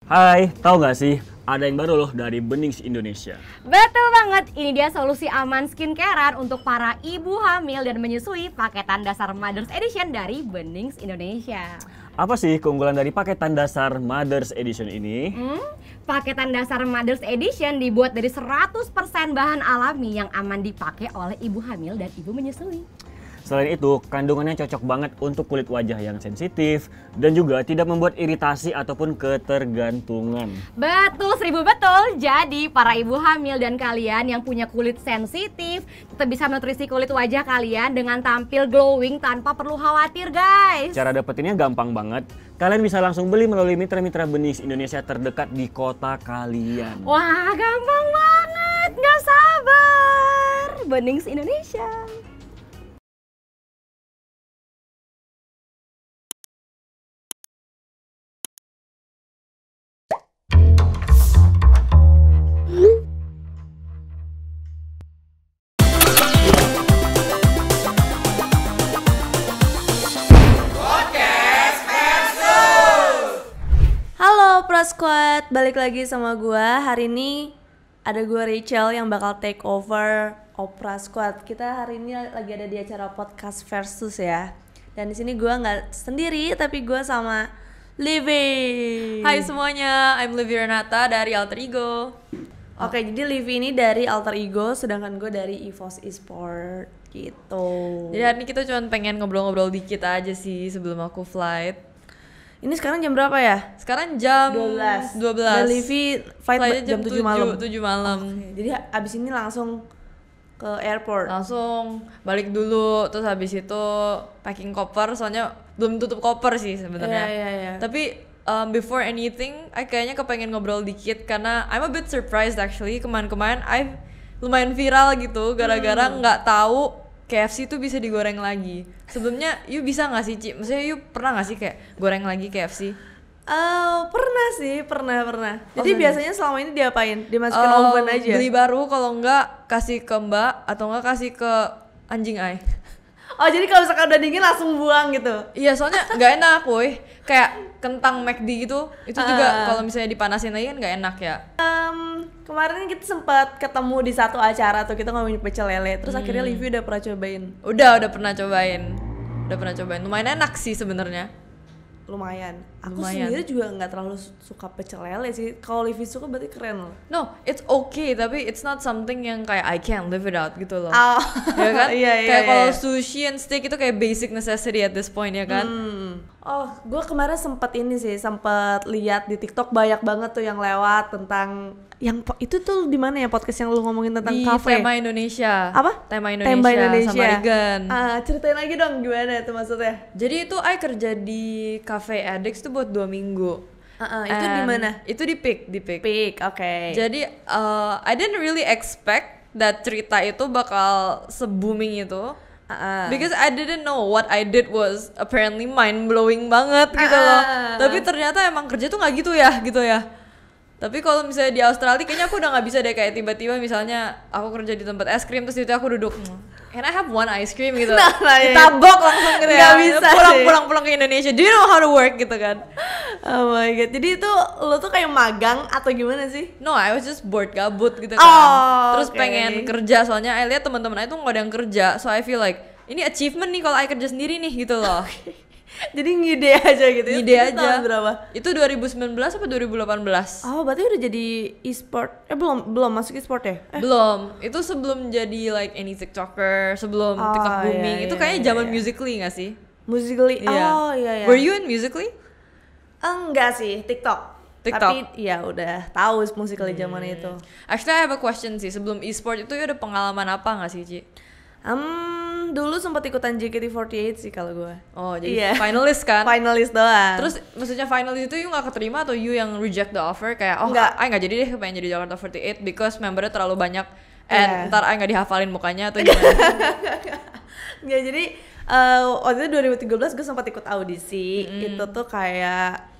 Hai, tahu nggak sih? Ada yang baru loh dari Benings Indonesia. Betul banget, ini dia solusi aman skincarean untuk para ibu hamil dan menyusui paketan dasar Mothers Edition dari Benings Indonesia. Apa sih keunggulan dari paketan dasar Mothers Edition ini? Paketan dasar Mothers Edition dibuat dari 100% bahan alami yang aman dipakai oleh ibu hamil dan ibu menyusui. Selain itu, kandungannya cocok banget untuk kulit wajah yang sensitif dan juga tidak membuat iritasi ataupun ketergantungan. Betul, 1000 betul. Jadi para ibu hamil dan kalian yang punya kulit sensitif tetap bisa nutrisi kulit wajah kalian dengan tampil glowing tanpa perlu khawatir, guys. Cara dapetinnya gampang banget. Kalian bisa langsung beli melalui mitra-mitra Benings Indonesia terdekat di kota kalian. Wah, gampang banget. Nggak sabar. Benings Indonesia. Squad, balik lagi sama gua. Hari ini ada gua Rachel yang bakal take over Opera Squad. Kita hari ini lagi ada di acara podcast versus ya. Dan di sini gua nggak sendiri, tapi gua sama Livy. Hai semuanya, I'm Livy Renata dari Alter Ego. Oke, jadi Livy ini dari Alter Ego, sedangkan gue dari EVOS Esport gitu. Jadi hari ini kita cuma pengen ngobrol-ngobrol dikit aja sih sebelum aku flight. Ini sekarang jam berapa ya? Sekarang jam 12. 12. Dan Livy flight jam 7 malam. 7 malam. Okay. Jadi abis ini langsung ke airport. Langsung balik dulu, terus habis itu packing koper, soalnya belum tutup koper sih sebenarnya. Iya. Tapi before anything, kayaknya kepengen ngobrol dikit karena I'm a bit surprised actually. Kemarin I lumayan viral gitu gara-gara nggak tahu KFC itu bisa digoreng lagi. Sebelumnya, you bisa nggak sih, Ci? Maksudnya you pernah nggak sih kayak goreng lagi KFC? Pernah sih, pernah. Jadi biasanya selama ini diapain? Dimasukin oven aja? Beli baru, kalau nggak kasih ke mbak atau nggak kasih ke anjing ay. Oh, jadi kalau misalkan udah dingin langsung buang gitu? Iya, soalnya nggak enak, woy. Kayak kentang McD gitu, itu juga kalau misalnya dipanasin lagi kan nggak enak ya. Kemarin kita sempat ketemu di satu acara tuh, kita ngomongin pecel lele. Terus akhirnya Livy udah pernah cobain? Udah pernah cobain. Lumayan enak sih sebenarnya. Lumayan. Aku sendiri juga nggak terlalu suka pecel lele sih. Kalau Livy suka berarti keren loh. No, it's okay, tapi it's not something yang kayak I can't live without gitu loh. Oh. Ya kan? Iya. Kayak kalau sushi and steak itu kayak basic necessity at this point ya kan? Oh, gue kemarin sempat lihat di TikTok banyak banget tuh yang lewat tentang itu tuh di mana ya podcast yang lu ngomongin tentang kafe? Di Tema Indonesia. Apa? Tema Indonesia sama Regan. Ceritain lagi dong gimana tuh maksudnya? Jadi itu I kerja di Cafe Addicts tuh buat 2 minggu. Itu di mana? Itu di Peak. Peak, oke. Jadi I didn't really expect that cerita itu bakal se-booming itu. Because I didn't know what I did was apparently mind blowing banget gitu loh. Tapi ternyata emang kerja tuh nggak gitu ya. Tapi kalau misalnya di Australia kayaknya aku udah nggak bisa deh, kayak tiba-tiba misalnya aku kerja di tempat es krim terus itu aku duduk, can I have one ice cream gitu, ditabok langsung gitu ya, pulang ke Indonesia, do you know how to work gitu kan. Oh my god, jadi itu lo tuh kayak magang atau gimana sih? No, I was just bored gabut gitu kan. Terus pengen kerja, soalnya I lihat teman-teman itu nggak ada yang kerja, so I feel like ini achievement nih kalau I kerja sendiri nih gitu loh. Jadi ngide aja gitu ya? Ngide aja. Tahun berapa? Itu 2019 atau 2018? Oh, berarti udah jadi e-sport. Belum masuk e-sport ya? Belum. Itu sebelum jadi like any TikToker, sebelum TikTok booming. Itu kayaknya zaman Musical.ly gak sih? Musical.ly? Iya. Oh iya. Were you in Musical.ly? Enggak sih, TikTok. Tapi ya udah tahu Musical.ly zaman itu. Actually I have a question sih. Sebelum e-sport itu ya ada pengalaman apa gak sih, Ci? Dulu sempat ikutan JKT48 sih kalau gue. Oh, jadi finalis kan? Finalis doang. Terus maksudnya finalis itu you gak keterima atau you yang reject the offer? Kayak, I gak jadi deh pengen jadi Jakarta 48 because membernya terlalu banyak and ntar I gak dihafalin mukanya atau gimana? Nggak, jadi waktu itu 2013 gue sempat ikut audisi. Itu tuh kayak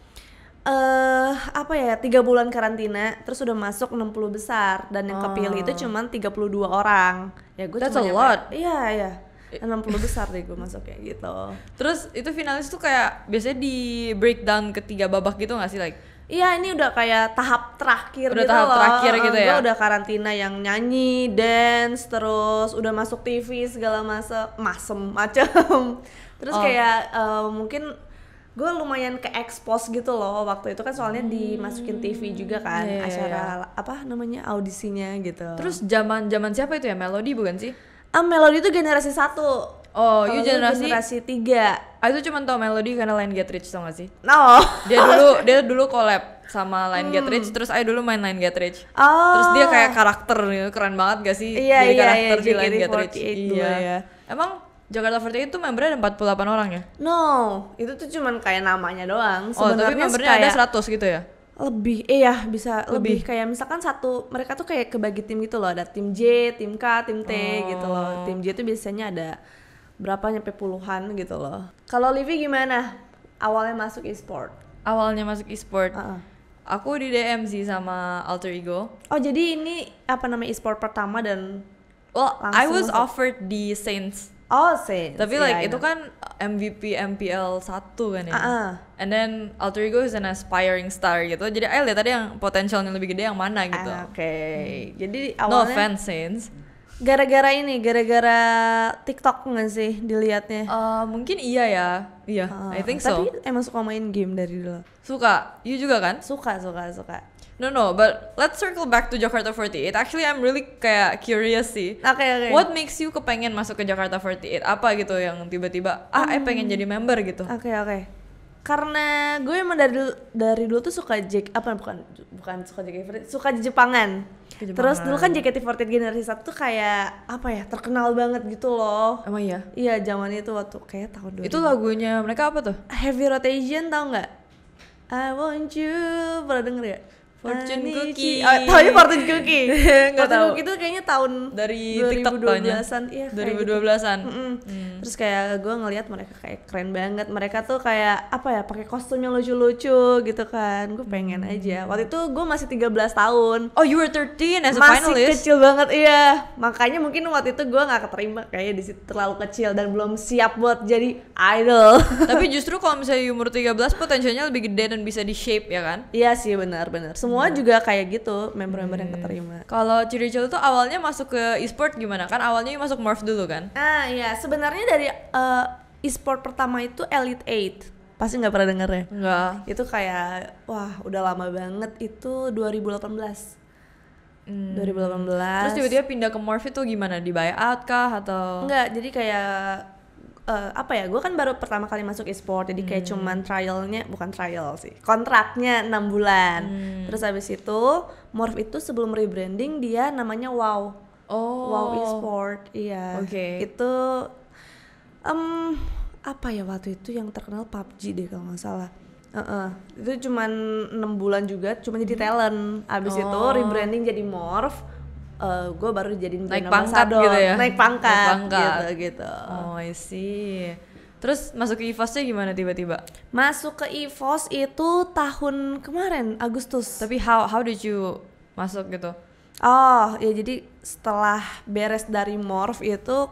3 bulan karantina, terus udah masuk 60 besar dan yang kepilih itu cuman 32 orang. Ya gue That's a lot. Iya. 60 besar deh gue masuk kayak gitu. Terus itu finalis tuh kayak biasanya di breakdown ke 3 babak gitu gak sih? Like Iya, ini udah kayak tahap terakhir Udah gitu tahap loh. terakhir gitu ya? Gue udah karantina yang nyanyi, dance, terus udah masuk TV segala macem. Terus kayak mungkin gue lumayan ke expose gitu loh waktu itu kan, soalnya dimasukin TV juga kan, acara apa namanya, audisinya gitu. Terus zaman siapa itu ya? Melody bukan sih? Melody itu generasi 1. Oh, Kalau you gue generasi 3. Aku tuh cuma tau Melody karena Line Get Rich, tau gak sih? No. Dia dulu collab sama Line Get Rich, terus I dulu main Line Get Rich. Terus dia kayak karakter gitu, keren banget gak sih? Iya, jadi iya, karakter di JKT48 Line Get Rich. dulu Iya. ya. Emang Jakarta 48 itu membernya ada 48 orang ya? No, itu tuh cuman kayak namanya doang. Oh, tapi membernya ada 100 gitu ya? Lebih, iya bisa lebih kayak misalkan mereka tuh kayak kebagi tim gitu loh, ada tim J, tim K, tim T gitu loh. Tim J tuh biasanya ada berapa nyampe puluhan gitu loh. Kalau Livi gimana awalnya masuk e-sport? Awalnya masuk e-sport, aku di DM sih sama Alter Ego. Oh jadi ini apa namanya e-sport pertama dan Well, I langsung was masuk? offered di Saints. Oh Saints. Tapi Iya, itu iya. kan MVP MPL 1 kan ya. Ah. And then Alter Ego is an aspiring star gitu. Jadi I lihat tadi yang potensialnya lebih gede yang mana gitu. Oke. Jadi No awalnya offense Saints. gara-gara TikTok nggak sih dilihatnya? Mungkin iya ya. Iya, I think so. Tapi emang suka main game dari dulu. Suka. You juga kan? Suka. No, but let's circle back to Jakarta 48. Actually, I'm really kayak curious sih. Oke. What makes you kepengen masuk ke Jakarta 48? Apa gitu yang tiba-tiba pengen jadi member gitu? Oke. Karena gue emang dari dulu tuh suka bukan suka JKT48, suka Jepangan. Terus dulu kan JKT48 generasi 1 tuh kayak apa ya, terkenal banget gitu loh. Emang iya? Iya, zaman itu waktu kayak tahun 2000. Itu lagunya mereka apa tuh? Heavy Rotation tau nggak? I want you, pernah denger ya? Fortune I need Cookie. you. Oh, taunya Fortune Cookie. Nggak Fortune tahu. Cookie itu kayaknya tahun Dari TikTok taunya. 2012-an. Iya, kayak 2012-an. Terus kayak gue ngelihat mereka kayak keren banget. Mereka tuh kayak apa ya, pakai kostum yang lucu-lucu gitu kan. Gue pengen aja. Waktu itu gue masih 13 tahun. Oh, you were 13 as a Masih finalist? kecil banget, iya. Makanya mungkin waktu itu gue nggak keterima kayaknya di situ, terlalu kecil dan belum siap buat jadi idol. Tapi justru kalau misalnya umur 13 potensialnya lebih gede dan bisa di shape ya kan? Iya sih, benar. Semua juga kayak gitu, member-member yang keterima. Kalau Ciricel tuh awalnya masuk ke e-sport gimana? Kan awalnya masuk Morph dulu kan? Iya, sebenarnya dari e-sport pertama itu Elite 8. Pasti nggak pernah denger ya? Enggak. Itu kayak wah udah lama banget, itu 2018. 2018. Terus tiba-tiba pindah ke Morph itu gimana? Di buyout kah atau? Enggak, jadi kayak apa ya, gue kan baru pertama kali masuk e-sport, jadi kayak cuman bukan trial sih, kontraknya 6 bulan. Terus habis itu Morph itu sebelum rebranding dia namanya WoW. WoW e-sport, iya. Oke. Itu apa ya, waktu itu yang terkenal PUBG deh kalau nggak salah. Itu cuman 6 bulan juga, cuma jadi talent. Abis itu rebranding jadi Morph. Gue baru jadiin Naik brand pangkat ambassador. gitu ya? Naik pangkat. Gitu. Oh, I see. Terus masuk ke EVOS-nya gimana tiba-tiba? Masuk ke EVOS itu tahun kemarin, Agustus. Tapi how did you masuk gitu? Oh, ya jadi setelah beres dari Morph itu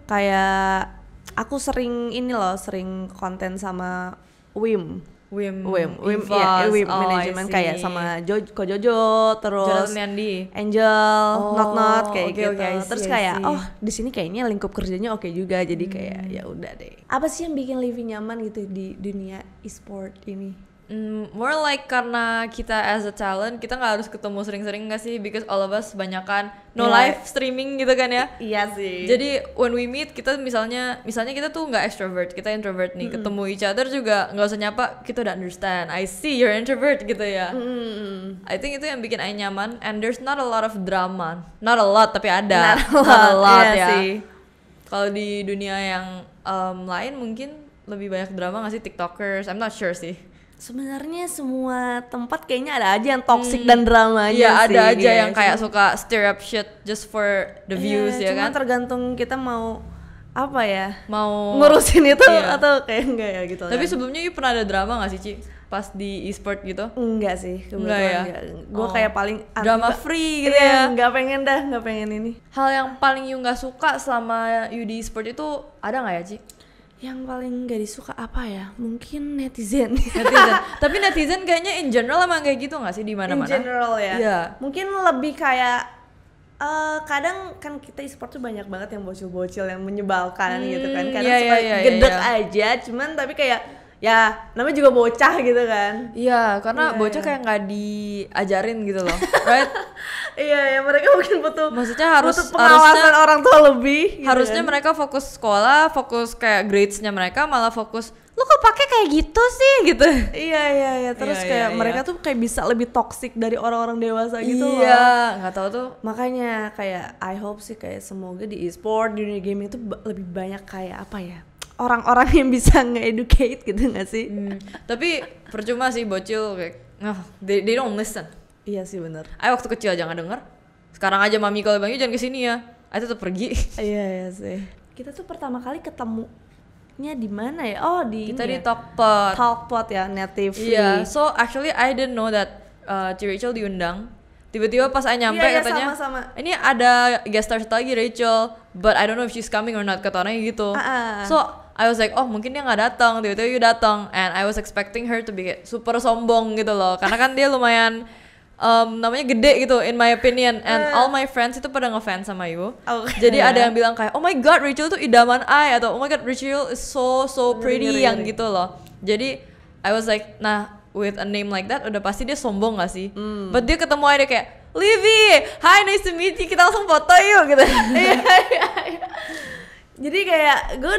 kayak aku sering konten sama Wim EVOS. manajemen kayak sama Ko Jojo, terus Jonathan Yandi, Angel, Not kayak oke, gitu. oke, I see, Terus I kayak see. di sini kayaknya lingkup kerjanya oke juga, jadi kayak ya udah deh. Apa sih yang bikin Livi nyaman gitu di dunia e-sport ini? More like karena kita as a talent kita nggak harus ketemu sering-sering nggak sih, because all of us banyakan live streaming gitu kan ya. Iya sih. Jadi when we meet kita misalnya kita tuh nggak extrovert, kita introvert nih, ketemu each other juga nggak usah nyapa, kita udah understand. I see you're introvert gitu ya. I think itu yang bikin I nyaman, and there's not a lot of drama, not a lot tapi ada, not a lot iya ya. sih. Kalau di dunia yang lain mungkin lebih banyak drama nggak sih, TikTokers, I'm not sure sih. Sebenarnya semua tempat kayaknya ada aja yang toxic dan dramanya Iya, sih. ada aja Iya, yang kayak suka stir up shit just for the views ya cuma kan. tergantung kita mau apa ya, Mau ngurusin itu iya. atau kayak enggak ya gitu. Tapi kan. sebelumnya you pernah ada drama gak sih, Ci? Pas di e-sport gitu? Enggak sih, kebetulan Enggak ya? enggak. Gue kayak paling Drama free gitu ya? Enggak pengen ini. Hal yang paling you gak suka selama you di e-sport itu ada gak ya, Ci? Yang paling gak disuka apa ya? Mungkin netizen. Tapi netizen kayaknya in general emang kayak gitu nggak sih di mana-mana? In general ya. Iya. Mungkin lebih kayak kadang kan kita e-sport tuh banyak banget yang bocil-bocil yang menyebalkan gitu kan. Kadang suka gedek aja, cuman tapi kayak ya namanya juga bocah gitu kan. Iya, karena bocah kayak nggak diajarin gitu loh, right? Iya, ya mereka mungkin butuh pengawasan orang tua lebih. Gitu harusnya mereka fokus sekolah, fokus kayak gradesnya mereka, malah fokus lu kok pakai kayak gitu sih gitu. Iya. Terus kayak mereka tuh kayak bisa lebih toxic dari orang-orang dewasa gitu loh. Iya, nggak tahu tuh. Makanya kayak I hope sih kayak semoga di e-sport, di dunia gaming itu lebih banyak kayak apa ya? Orang-orang yang bisa nge-educate gitu nggak sih? Tapi percuma sih bocil kayak they don't listen. Iya sih benar. Ayo waktu kecil aja nggak denger. Sekarang aja mami kalau Bang Yu jangan kesini ya. Ayo tetap pergi. Iya sih. Kita tuh pertama kali ketemunya di mana ya? Oh kita di Talkpot. Talkpot ya, native. Iya. So actually I didn't know that Ci Rachel diundang. Tiba-tiba pas saya nyampe katanya, sama. Ini ada guest star lagi Rachel, but I don't know if she's coming or not, kata orangnya gitu. So I was like, oh mungkin dia nggak datang, tiba-tiba you datang, and I was expecting her to be kayak super sombong gitu loh, karena kan dia lumayan namanya gede gitu in my opinion, and all my friends itu pada ngefans sama you. Jadi ada yang bilang kayak, oh my god Rachel tuh idaman I, atau oh my god Rachel is so pretty yang gitu loh. Jadi I was like, nah with a name like that udah pasti dia sombong gak sih? But dia ketemu aja kayak, Livy, hi nice to meet you, kita langsung foto yuk gitu. Iya. Jadi kayak gue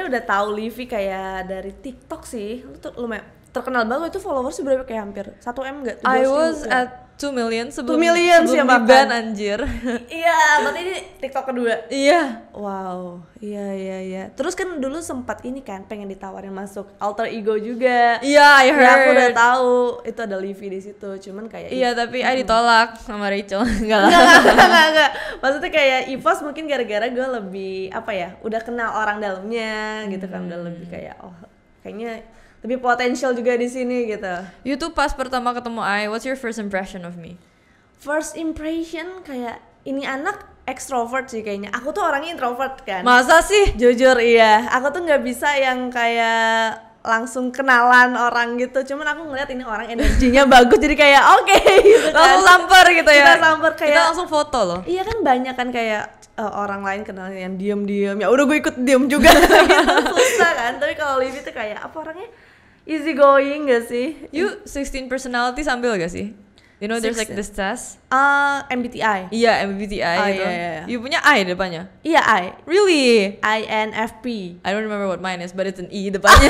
udah tahu Livy kayak dari TikTok sih. Lu tuh lumayan terkenal banget, itu followers berapa kayak hampir 1M enggak? I was at 2 million sebelum di-ban anjir. Iya, berarti ini TikTok kedua. Iya. Wow, iya. Terus kan dulu sempat ini kan pengen ditawarin masuk Alter Ego juga. Iya, I heard. Ya, aku udah tahu itu ada Livy di situ, cuman kayak iya, tapi I ditolak sama Rachel. Enggak. Maksudnya kayak EVOS mungkin gara-gara gue lebih apa ya, udah kenal orang dalamnya gitu kan, udah lebih kayak kayaknya lebih potensial juga di sini gitu. You tuh pas pertama ketemu what's your first impression of me? First impression kayak ini anak extrovert sih kayaknya. Aku tuh orangnya introvert kan. Masa sih? Jujur iya. Aku tuh nggak bisa yang kayak langsung kenalan orang gitu. Cuman aku ngeliat ini orang energinya bagus jadi kayak oke, gitu kan. Langsung samper gitu ya. Kita samper kayak. Kita langsung foto loh. Iya kan banyak kan kayak orang lain kenal yang diem-diem. Ya udah gue ikut diem juga gitu. Susah kan. Tapi kalau Livy tuh kayak apa orangnya? Easy going gak sih? You 16 personalities ambil gak sih? You know there's like this test? MBTI. Iya, MBTI gitu. Iya. You punya I depannya? Iya, I. Really? INFP. I don't remember what mine is, but it's an E depannya.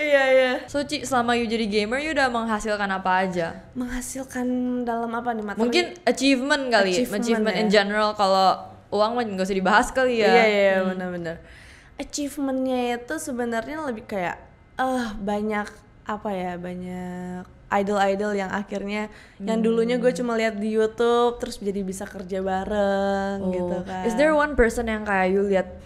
Iya. So Ci, selama you jadi gamer, you udah menghasilkan apa aja? Menghasilkan dalam apa nih materi? Mungkin achievement kali, achievement ya. In general. Kalau uang mah nggak usah dibahas kali ya. Iya, benar-benar. Achievementnya itu sebenarnya lebih kayak banyak apa ya, banyak idol-idol yang akhirnya yang dulunya gue cuma lihat di YouTube terus jadi bisa kerja bareng gitu kan. Is there one person yang kayak you lihat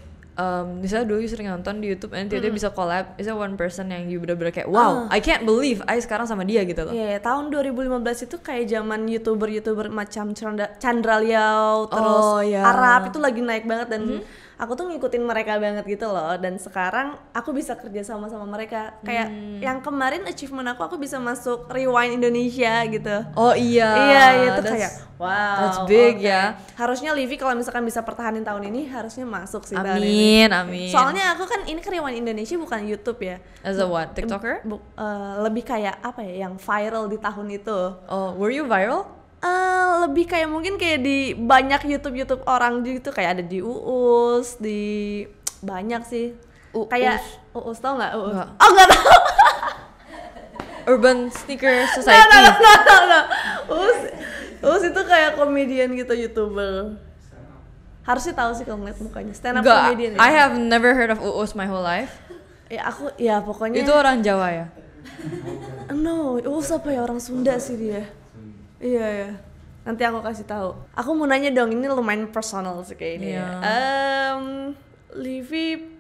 misalnya dulu you sering nonton di YouTube and tiba-tiba bisa collab, is there one person yang you bener-bener kayak wow, I can't believe I sekarang sama dia gitu loh. Iya, tahun 2015 itu kayak zaman YouTuber macam Chandra Liao terus Arab itu lagi naik banget dan aku tuh ngikutin mereka banget gitu loh, dan sekarang aku bisa kerja sama mereka. Kayak yang kemarin achievement aku bisa masuk Rewind Indonesia gitu. Oh iya. Iya, itu kayak wow. That's big ya. Harusnya Livy kalau misalkan bisa pertahanin tahun ini harusnya masuk sih. Amin. Soalnya aku kan ini Rewind Indonesia bukan YouTube ya. As a what? TikToker? Lebih kayak apa ya, yang viral di tahun itu. Oh, were you viral? Lebih kayak mungkin kayak di banyak YouTube orang gitu, kayak ada di Uus, di banyak sih. Kayak Uus tau nggak? Uus? Oh nggak tahu. Urban Sneaker Society. No. Uus itu kayak komedian gitu, YouTuber. Harusnya tahu sih kalau ngeliat mukanya. Stand up comedian. I have never heard of Uus my whole life. Ya pokoknya. Itu orang Jawa ya? No, Uus apa ya, orang Sunda sih dia. Iya. Nanti aku kasih tahu. Aku mau nanya dong, ini lumayan personal sih kayak ini. Livy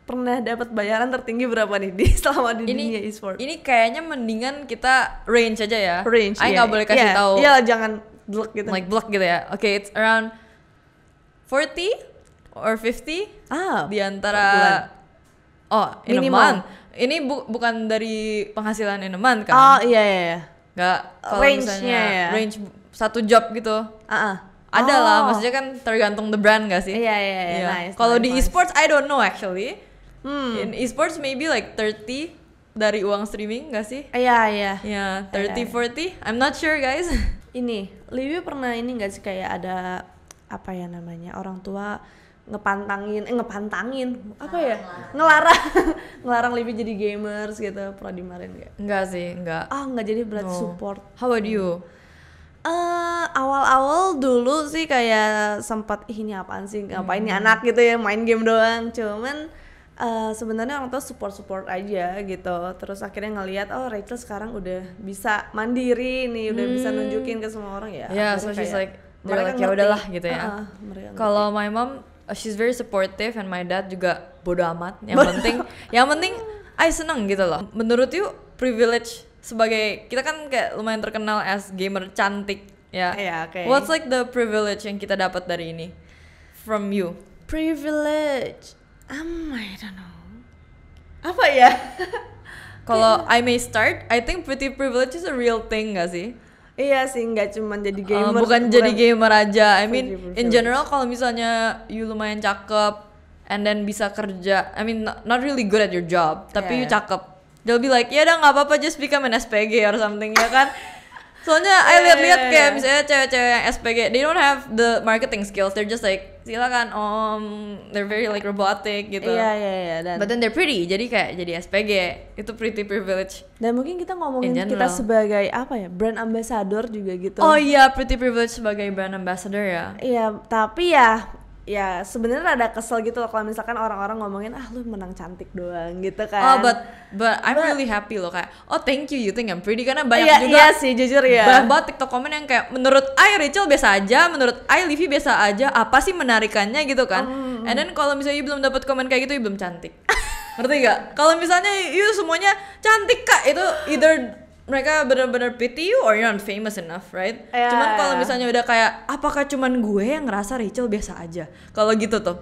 pernah dapat bayaran tertinggi berapa nih selama di dunia e-sport? Ini kayaknya mendingan kita range aja ya. Range. Nggak boleh kasih tahu. Iya, jangan blok gitu. Like blok gitu ya. Okay, it's around 40. or 50 di per antara bulan. In Minimal. a month. Ini bukan dari penghasilan in a month kan? Oh iya. Nggak, kalau Range-nya misalnya ya? range satu job gitu. Ada lah, maksudnya kan tergantung the brand gak sih? Iya. Nice. Kalau di nice. esports I don't know actually. In esports maybe like 30 dari uang streaming gak sih? Iya. Ya, 30-40. I'm not sure guys. Ini, Livi pernah ini nggak sih kayak ada apa ya namanya orang tua ngepantangin apa ya ngelarang Livi jadi gamers gitu, pernah dimarahin nggak? Enggak sih, enggak. Nggak, jadi berarti support. How about you? Awal-awal dulu sih kayak sempat ini apaan sih, ngapain nih anak gitu ya main game doang, cuman sebenarnya orang tua support aja gitu. Terus akhirnya ngelihat Rachel sekarang udah bisa mandiri nih, udah bisa nunjukin ke semua orang ya. Yeah, so she's like mereka ya udahlah gitu ya. Kalau my mom she's very supportive and my dad juga bodo amat. Yang penting I seneng gitu loh. Menurut you privilege sebagai kita kan kayak lumayan terkenal as gamer cantik ya. Yeah, okay. What's like the privilege yang kita dapat dari ini from you? Privilege. I don't know. Apa ya? Kalau I may start, I think pretty privilege is a real thing gak sih? Iya sih, nggak cuma jadi gamer. Bukan jadi gamer aja. I mean, privilege. in general kalau misalnya you lumayan cakep and then bisa kerja, I mean not really good at your job, tapi you cakep, they'll be like, ya udah nggak apa-apa, just become an SPG or something ya kan? Soalnya I lihat-lihat kayak misalnya cewek-cewek yang SPG, they don't have the marketing skills, they're just like silakan they're very like robotic gitu. Iya. But then they're pretty, jadi kayak jadi SPG itu pretty privilege. Dan mungkin kita ngomongin kita sebagai apa ya, brand ambassador juga gitu. Oh iya, pretty privilege sebagai brand ambassador ya. Iya, tapi ya sebenarnya ada kesel gitu loh kalau misalkan orang-orang ngomongin lu menang cantik doang gitu kan. But I'm really happy loh kayak thank you think I'm pretty, karena banyak juga. Iya sih jujur ya. Banyak banget TikTok komen yang kayak menurut I Rachel biasa aja, menurut I Livi biasa aja, apa sih menarikannya gitu kan. And then kalau misalnya you belum dapat komen kayak gitu, you belum cantik. Ngerti gak? Kalau misalnya you semuanya cantik kak, itu either mereka benar-benar pity you or you're not famous enough, right? Cuman kalau misalnya udah kayak apakah cuman gue yang ngerasa Rachel biasa aja, kalau gitu tuh.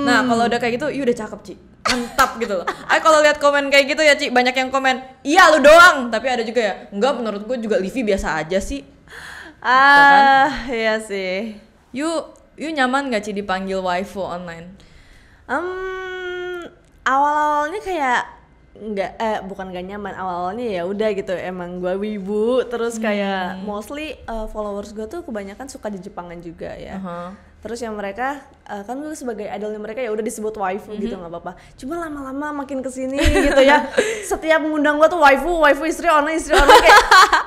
Nah kalau udah kayak gitu, you udah cakep Ci, mantap gitu loh. Kalau lihat komen kayak gitu ya Ci, banyak yang komen iya lu doang, tapi ada juga ya enggak, menurut gue juga Livi biasa aja sih. Iya sih. You nyaman gak Ci dipanggil waifu online? Awal-awalnya kayak bukan gak nyaman, awalnya ya udah gitu, emang gue wibu, terus kayak mostly followers gue tuh kebanyakan suka di Jepangan juga ya. Terus yang mereka kan gue sebagai idolnya mereka ya udah disebut waifu gitu, nggak apa-apa. Cuma lama-lama makin kesini gitu ya, setiap ngundang gue tuh waifu istri online kayak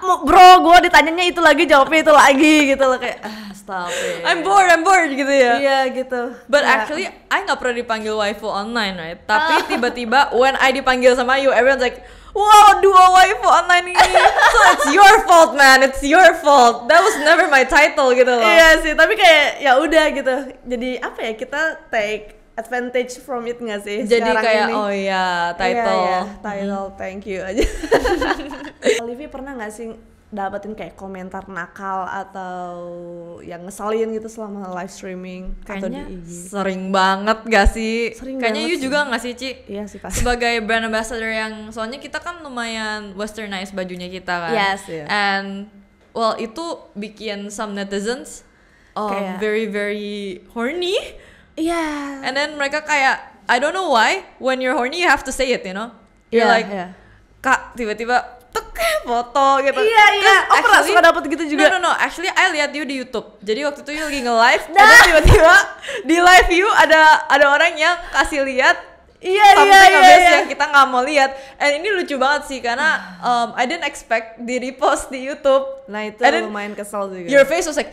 bro gue ditanyanya itu lagi jawabnya itu lagi gitu loh, kayak stop it. I'm bored gitu ya. Iya gitu. But actually I nggak pernah dipanggil waifu online, right? Tapi tiba-tiba when I dipanggil sama you, everyone's like, wow, dua waifu online ini. So it's your fault man, it's your fault. That was never my title gitu loh. Iya sih, tapi kayak ya udah gitu. Jadi apa ya, kita take advantage from it nggak sih? Jadi kayak ini. Oh iya, title. Iya, title, thank you aja. Livi pernah nggak sih dapetin kayak komentar nakal atau yang ngeselin gitu selama live streaming atau di Kayaknya IG? sering banget gak sih? Sering Kayaknya banget you sih. juga gak sih Ci? Iya sih pasti. Sebagai brand ambassador yang, soalnya kita kan lumayan westernized bajunya kita kan. Yes, yeah. And well itu bikin some netizens Kayak- very very horny. Iya. And then mereka kayak, I don't know why, when you're horny you have to say it, you know? You're Iya, like, iya. kak tiba-tiba tek foto gitu. Iya. Terus Pernah actually- suka dapet gitu juga. No, actually I lihat you di YouTube. Jadi waktu itu you lagi nge-live, dan tiba-tiba di live you ada orang yang kasih lihat something yang kita nggak mau lihat. And ini lucu banget sih karena I didn't expect di repost di YouTube. Nah itu And then lumayan kesel juga. Your face was like,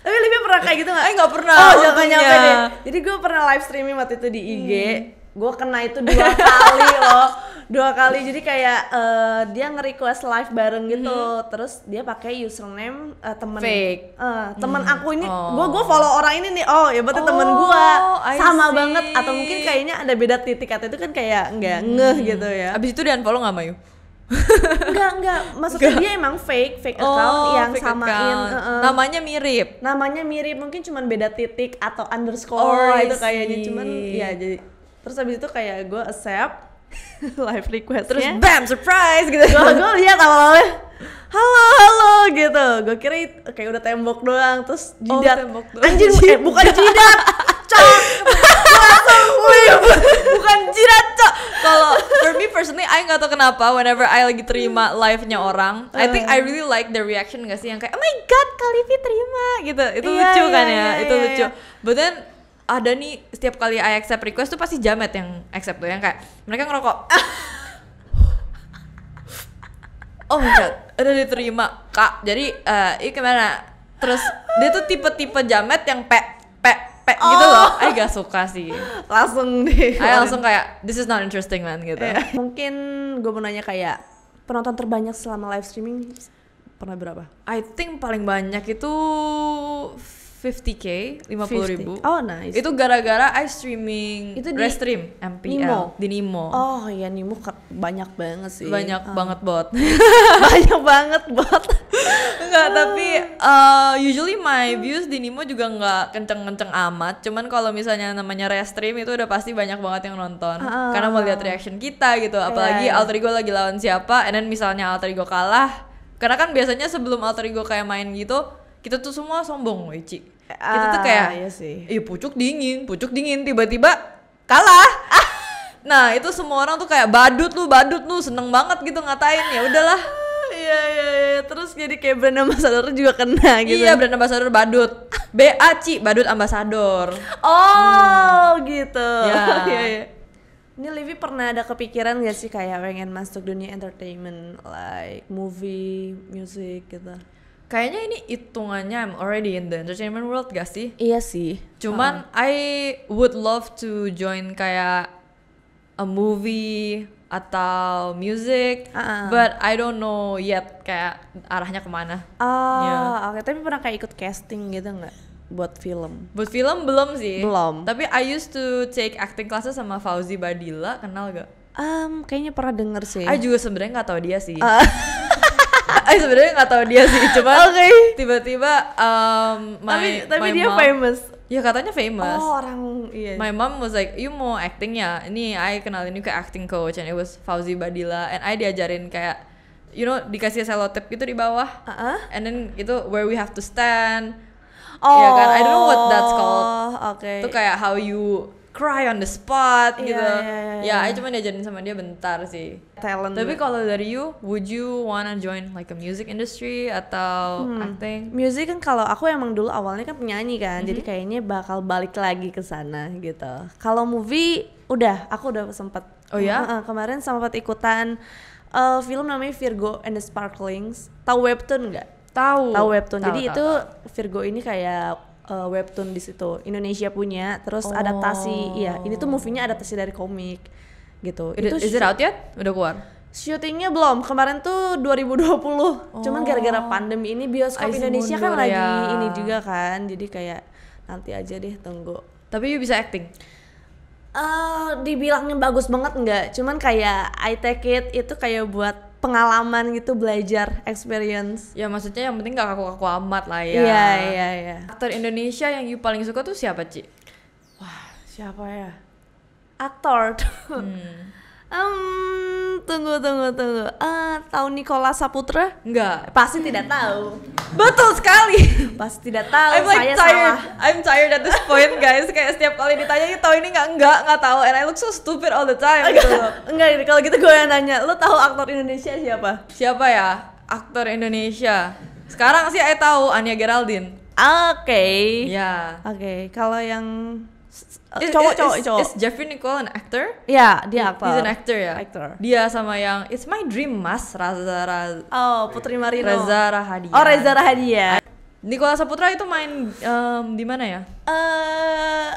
Tapi Livi pernah kayak gitu nggak? nggak pernah. Oh jangan untungnya. nyampe deh. Jadi gue pernah live streaming waktu itu di IG. Gue kena itu 2 kali loh. 2 kali. Jadi kayak dia nge-request live bareng gitu. Terus dia pakai username temen. Fake. Temen aku ini. Gue follow orang ini nih. Oh ya berarti temen gue. I Sama see. banget. Atau mungkin kayaknya ada beda titik. Atau itu kan kayak nggak ngeh gitu ya. Abis itu di unfollow nggak Mayu? Enggak. Maksudnya dia emang fake account yang fake samain. account. Namanya mirip. Namanya mirip, mungkin cuman beda titik atau underscore I gitu kayaknya. see. Cuman ya jadi terus habis itu kayak gue accept live requestnya. Terus bam, surprise gitu. gue lihat awal-awalnya halo gitu. Gue kira kayak udah tembok doang, terus jidat. Tembok doang. Anjing, bukan jidat. Cok. Gue langsung bukan jidat, cok. Kalau for me personally, I nggak tahu kenapa whenever I lagi terima live-nya orang, I think I really like the reaction nggak sih yang kayak oh my god, Kak Livi terima gitu. Itu Iya, lucu kan iya, ya, iya, itu iya, lucu. iya. But then ada nih setiap kali I accept request tuh pasti jamet yang accept tuh yang kayak mereka ngerokok. Oh my god, udah diterima Kak. Jadi ini gimana? Terus dia tuh tipe-tipe jamet yang pe gitu loh. I gak suka sih. Langsung deh. I langsung kayak this is not interesting man gitu. Mungkin gue mau nanya kayak penonton terbanyak selama live streaming pernah berapa? I think paling banyak itu 50k, 50.000. Oh nice. Itu gara-gara I streaming Itu di Restream MPL Nimo? di Nimo. Oh iya, Nimo banyak banget sih. Banyak banget bot. Banyak banget bot. Enggak, tapi usually my views di Nimo juga nggak kenceng-kenceng amat. Cuman kalau misalnya namanya Restream itu udah pasti banyak banget yang nonton. Karena mau lihat reaction kita gitu. Apalagi alter ego lagi lawan siapa, and then misalnya alter ego kalah. Karena kan biasanya sebelum alter ego kayak main gitu, kita tuh semua sombong, Wici. Kita tuh kayak, iya sih. pucuk dingin, tiba-tiba kalah. Nah itu semua orang tuh kayak badut lu, seneng banget gitu ngatain. Ya udahlah. Iya. Terus jadi kayak brand ambassador juga kena gitu. Iya, brand ambassador badut. BAC, badut ambassador. Oh gitu. Ya. Iya. Ini Livi pernah ada kepikiran gak sih kayak pengen masuk dunia entertainment, like movie, music gitu? Kayaknya ini hitungannya I'm already in the entertainment world gak sih? Iya sih. Cuman I would love to join kayak a movie atau music, but I don't know yet kayak arahnya kemana. Oke. Tapi pernah kayak ikut casting gitu nggak buat film? Buat film belum sih. Belum. Tapi I used to take acting classes sama Fauzi Badila, kenal gak? Kayaknya pernah denger sih. I juga sebenarnya nggak tahu dia sih. I sebenarnya nggak tahu dia sih, cuman tiba-tiba tapi dia mom, famous. Ya katanya famous. Oh orang iya. My mom was like, you mau acting ya? Ini I kenalin you ke acting coach, and it was Fauzi Badila, and I diajarin kayak, you know, dikasih selotip gitu di bawah, and then itu where we have to stand. Ya kan, I don't know what that's called. Oke. Itu kayak how you cry on the spot gitu. Iya. Ya, I cuma diajarin sama dia bentar sih. Talent. Tapi kalau dari you, would you wanna join like a music industry atau acting? Music kan kalau aku emang dulu awalnya kan penyanyi kan, jadi kayaknya bakal balik lagi ke sana gitu. Kalau movie aku udah sempet. Oh ya? Kemarin sempat ikutan film namanya Virgo and the Sparklings. Tahu webtoon nggak? Tahu Webtoon. Jadi tahu. itu Virgo ini kayak webtoon di situ Indonesia punya, terus adaptasi. Iya, ini tuh movie-nya adaptasi dari komik gitu. Is it out yet? Udah keluar? Syutingnya belum, kemarin tuh 2020. Cuman gara-gara pandemi ini bioskop Indonesia kan mundur lagi ya. ini juga kan. Jadi kayak nanti aja deh, tunggu. Tapi you bisa acting? Dibilangnya bagus banget enggak, cuman kayak I take it itu kayak buat pengalaman gitu, belajar, experience. Ya maksudnya yang penting gak kaku-kaku amat lah ya. Iya. Aktor Indonesia yang you paling suka tuh siapa, Ci? Siapa ya? Aktor. Tunggu. Tahu Nicholas Saputra? Enggak. Pasti tidak tahu. Betul sekali. Pasti tidak tahu. I'm like Saya tired. salah. I'm tired at this point, guys. Kayak setiap kali ditanya tahu ini enggak tahu, and I look so stupid all the time gitu loh. Enggak, kalau gitu gue yang nanya. Lo tahu aktor Indonesia siapa? Siapa ya? Aktor Indonesia. Sekarang sih I tahu Anya Geraldine. Oke. Ya. Oke, kalau yang Is cowok. Jeffrey Nicole an actor? Ya, dia aktor. He's an actor ya. Actor. Dia sama yang It's My Dream Mas Oh, Putri Marino. Reza Rahadian. Oh, Reza Rahadian. Nicholas Saputra itu main di mana ya?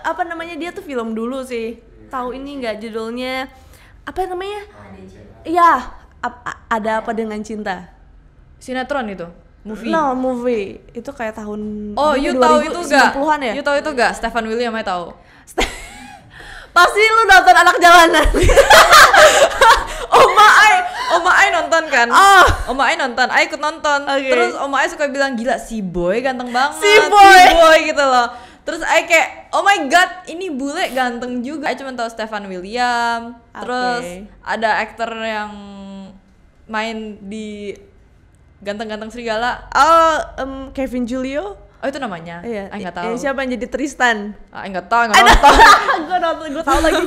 Apa namanya, dia tuh film dulu sih. Tahu ini nggak judulnya? Apa namanya? Iya, ada apa dengan cinta? Sinetron itu. Movie. No, movie. Itu kayak tahun Oh, you tahu itu gak? 90-an ya? You tahu itu gak? Stefan William I tahu. Pasti lu nonton Anak Jalanan. Oma Ai nonton kan. Oma Ai nonton, Ai ikut nonton. Terus Oma Ai suka bilang, gila si boy ganteng banget. Si boy gitu loh. Terus Ai kayak, oh my god, ini bule ganteng juga. Ai cuma tahu Stefan William. Terus ada aktor yang main di Ganteng-Ganteng Serigala. Kevin Julio. Oh itu namanya? Iya. Ai nggak tahu. Siapa yang jadi Tristan? Ai nggak tahu, nggak nonton. Gue tahu lagi.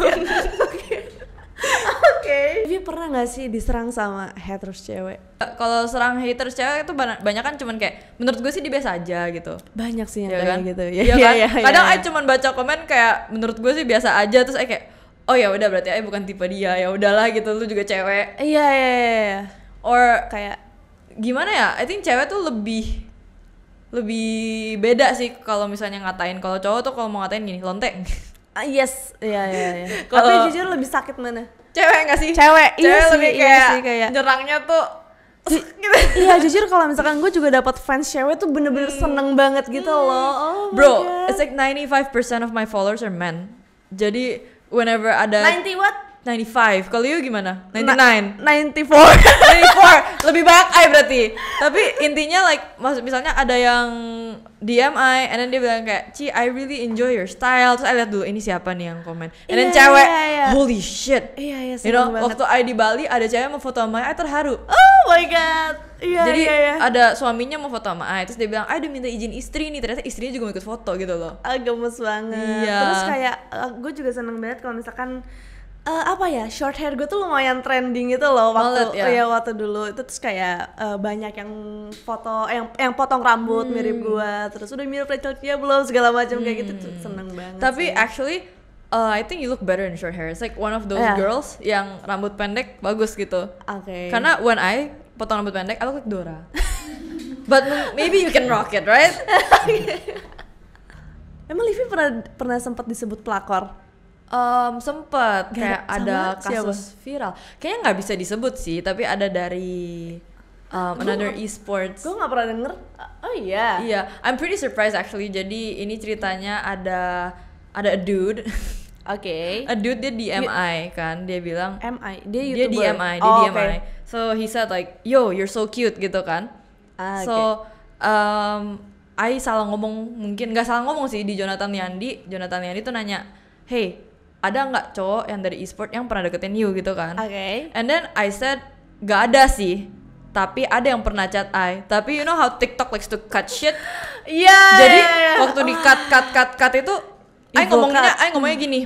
Oke. Tapi pernah nggak sih diserang sama haters cewek? Kalau serang haters cewek itu banyak kan cuman kayak menurut gue sih dia biasa aja gitu. Banyak sih yang ya kayak kan? gitu. Iya kan? Kadang Ai cuman baca komen kayak menurut gue sih biasa aja, terus Ai kayak oh ya udah berarti Ai bukan tipe dia, ya udahlah gitu, lu juga cewek. Iya. Or Kayak gimana ya? I think cewek tuh lebih beda sih kalau misalnya ngatain. Kalau cowok tuh kalau mau ngatain gini, lonte. yes, iya. Kalau- Tapi jujur lebih sakit mana? Cewek nggak sih? Cewek, iya sih, lebih iya sih, kayak nyerangnya tuh gitu. Iya jujur kalau misalkan gue juga dapat fans cewek tuh bener-bener seneng banget gitu loh. Oh my Bro, God. it's like 95% of my followers are men. Jadi whenever ada 90 what? 95. Kalau you gimana? 99. 94. 94. Lebih banyak I berarti. Tapi intinya like maksud misalnya ada yang DM I and then dia bilang kayak, "Ci, I really enjoy your style." Terus I lihat dulu ini siapa nih yang komen. And then Iya, cewek, iya. holy shit. Iya, You know, seneng banget. waktu I di Bali ada cewek mau foto sama I terharu. Oh my god. Iya, Jadi iya. ada suaminya mau foto sama I, terus dia bilang, "I udah minta izin istri nih." Ternyata istrinya juga mau ikut foto gitu loh. Gemes banget. Iya. Terus kayak gue juga seneng banget kalau misalkan apa ya, short hair gue tuh lumayan trending gitu loh waktu Mullet, ya? waktu dulu itu, terus kayak banyak yang foto yang potong rambut mirip gue, terus udah mirip Rachel Chia belum segala macam kayak gitu tuh seneng banget. Tapi sih. actually I think you look better in short hair. It's like one of those Yeah. girls yang rambut pendek bagus gitu. Oke. Karena when I potong rambut pendek, I look like Dora. But maybe you can rock it, right? Emang Livi pernah sempat disebut pelakor? Sempet kayak Sama ada siapa? kasus viral. Kayaknya nggak bisa disebut sih, tapi ada dari another esports. Gue nggak pernah denger. Oh iya. Iya, I'm pretty surprised actually. Jadi ini ceritanya ada a dude. Oke. A dude dia DM I kan, dia bilang MI, dia dia YouTuber. DM I, dia Oh, DM oke. I. So he said like, "Yo, you're so cute" gitu kan. So I salah ngomong, mungkin nggak salah ngomong sih di Jonathan Yandi tuh nanya, "Hey, ada nggak cowok yang dari e-sport yang pernah deketin you gitu kan?" Oke. And then I said, "Gak ada sih, tapi ada yang pernah chat I." Tapi you know how TikTok likes to cut shit. Iya. Jadi waktu di cut itu I Ibu ngomongnya gini,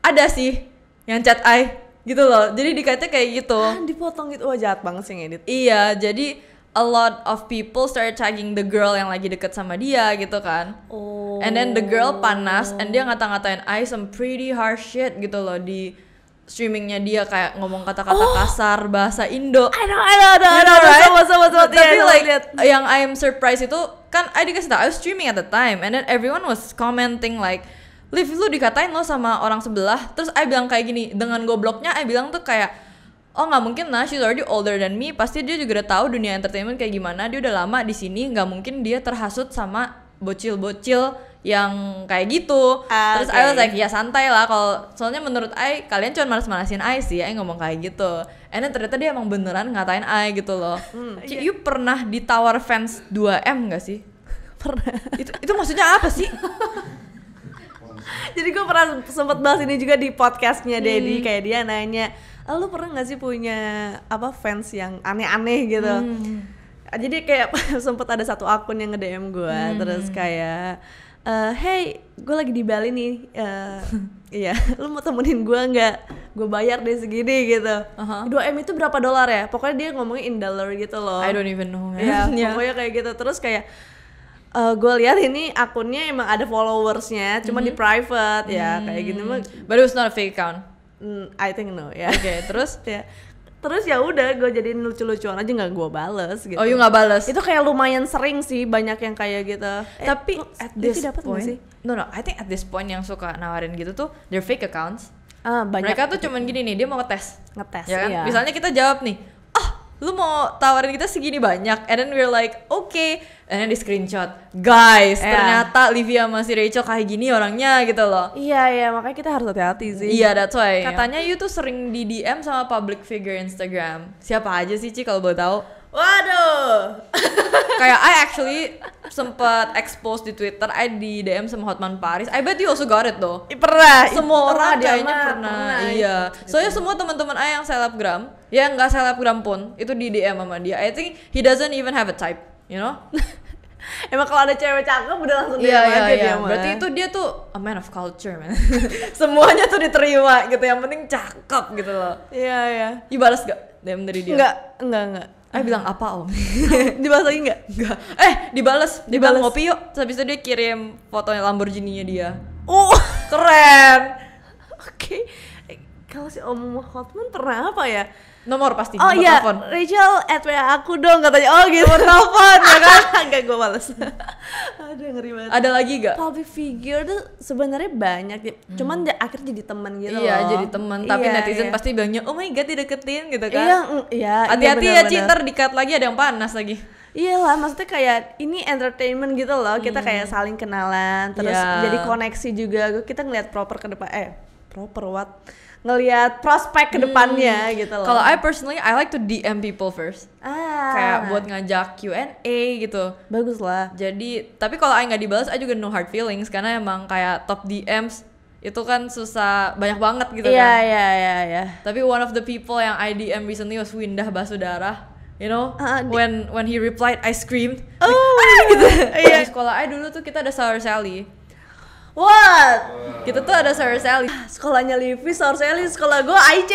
"Ada sih yang chat I." Gitu loh. Jadi dikatanya kayak gitu. Dipotong gitu. Wah, jahat banget sih ngedit. Iya, jadi a lot of people started tagging the girl yang lagi deket sama dia gitu kan. Oh. And then the girl panas and dia ngata-ngatain I some pretty harsh shit gitu loh di streamingnya dia, kayak ngomong kata-kata kasar bahasa Indo. I know, Right? sama. Tapi Iya, like liat. yang I'm surprised itu kan I dikasih tau I was streaming at the time and then everyone was commenting like, "Liv, lu dikatain lo sama orang sebelah." Terus I bilang kayak gini, dengan gobloknya I bilang tuh kayak, "Oh nggak mungkin lah, she's already older than me, pasti dia juga udah tahu dunia entertainment kayak gimana, dia udah lama di sini, nggak mungkin dia terhasut sama bocil-bocil yang kayak gitu." Terus I was like, ya santai lah, kalau soalnya menurut I kalian cuma malas-malasin I sih, I ngomong kayak gitu. And then ternyata dia emang beneran ngatain I gitu loh. You pernah ditawar fans 2M nggak sih? Pernah. Itu maksudnya apa sih? Jadi gue pernah sempat bahas ini juga di podcastnya Dedi, kayak dia nanya, "Lu pernah nggak sih punya apa fans yang aneh-aneh gitu?" Jadi kayak sempat ada satu akun yang nge-DM gue, terus kayak, "Hey, gue lagi di Bali nih, iya, lu mau temenin gue nggak? Gue bayar deh segini gitu." 2M itu berapa dolar ya? Pokoknya dia ngomongin in dollar gitu loh. I don't even know. Ya, Yeah. pokoknya kayak gitu. Terus kayak gue lihat ini akunnya emang ada followersnya, cuma di private ya kayak gini mah. But it was not a fake account. I think no ya. Oke, terus? Ya. Terus ya udah gue jadiin lucu-lucuan aja, nggak gue bales gitu. Oh, you nggak balas? Itu kayak lumayan sering sih, banyak yang kayak gitu. Tapi lu at Livi this dapet nggak point, sih? no, I think at this point yang suka nawarin gitu tuh they're fake accounts. Banyak Mereka tuh cuman gini nih, dia mau ngetes. ngetes Ya kan? iya. Misalnya kita jawab nih, lu mau tawarin kita segini banyak, and then we're like okay, and then di screenshot, guys ternyata Livia sama si Rachel kayak gini orangnya gitu loh. Iya makanya kita harus hati-hati sih. Iya, that's why. Katanya you tuh sering di DM sama public figure Instagram. Siapa aja sih Ci kalau boleh tahu? Waduh. Kayak I actually sempat expose di Twitter, I di DM sama Hotman Paris. I bet you also got it though. Pernah. Semua orang dia kayaknya mah, pernah. Iya. Soalnya semua teman-teman I yang selebgram, ya nggak selebgram pun, itu di DM sama dia. I think he doesn't even have a type, you know? Emang kalau ada cewek cakep udah langsung dia aja dia mah. Berarti itu dia tuh a man of culture, man. Semuanya tuh diterima gitu, yang penting cakep gitu loh. Iya. You balas gak DM dari dia? Enggak. Bilang apa om? Dibalas lagi enggak? Enggak. Dibales. Dia bilang ngopi yuk. Terus habis itu dia kirim fotonya Lamborghini-nya dia. Keren. Oke. Kalau si Om Hotman pernah apa ya? Nomor pasti. Oh nomor iya, telepon. Rachel WA aku dong katanya. Oh gitu. Telepon ya kan? Enggak, gue males. Aduh ngeri banget. Ada lagi gak? Public figure tuh sebenarnya banyak ya. Cuman akhirnya jadi teman gitu loh. Iya jadi teman. Tapi Iya, netizen iya. pasti bilangnya oh my god dideketin gitu kan. Iya. Hati-hati ya Ci, bener-bener. ntar di-cut lagi ada yang panas lagi. Iya lah, maksudnya kayak ini entertainment gitu loh. Kita kayak saling kenalan, terus Iya. jadi koneksi juga. Kita ngeliat proper ke depan. Proper what? Ngeliat prospek ke depannya gitu loh. Kalau I personally I like to DM people first. Kayak buat ngajak Q&A gitu. bagus lah. Jadi tapi kalau I nggak dibalas I juga no hard feelings karena emang kayak top DMs itu kan susah banyak banget gitu kan. Iya. Tapi one of the people yang I DM recently was Windah Basudara. You know, when he replied I screamed. Gitu. Di sekolah I dulu tuh kita ada Sour Sally. What? Kita tuh ada Sour Sally. Sekolahnya Livi, Sour Sally, sekolah gue IC.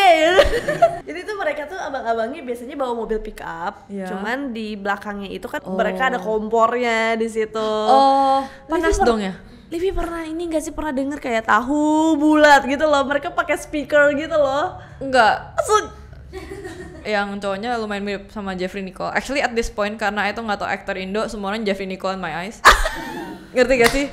Jadi tuh mereka tuh abang-abangnya biasanya bawa mobil pick up. Iya. Cuman di belakangnya itu kan mereka ada kompornya di situ. Oh, panas dong ya? Livi pernah ini gak sih pernah denger kayak tahu bulat gitu loh, mereka pakai speaker gitu loh. Enggak. Yang cowoknya lumayan mirip sama Jeffrey Nicole. Actually at this point karena itu nggak tau aktor Indo, semua orang Jeffrey Nicole in my eyes. Ngerti gak sih?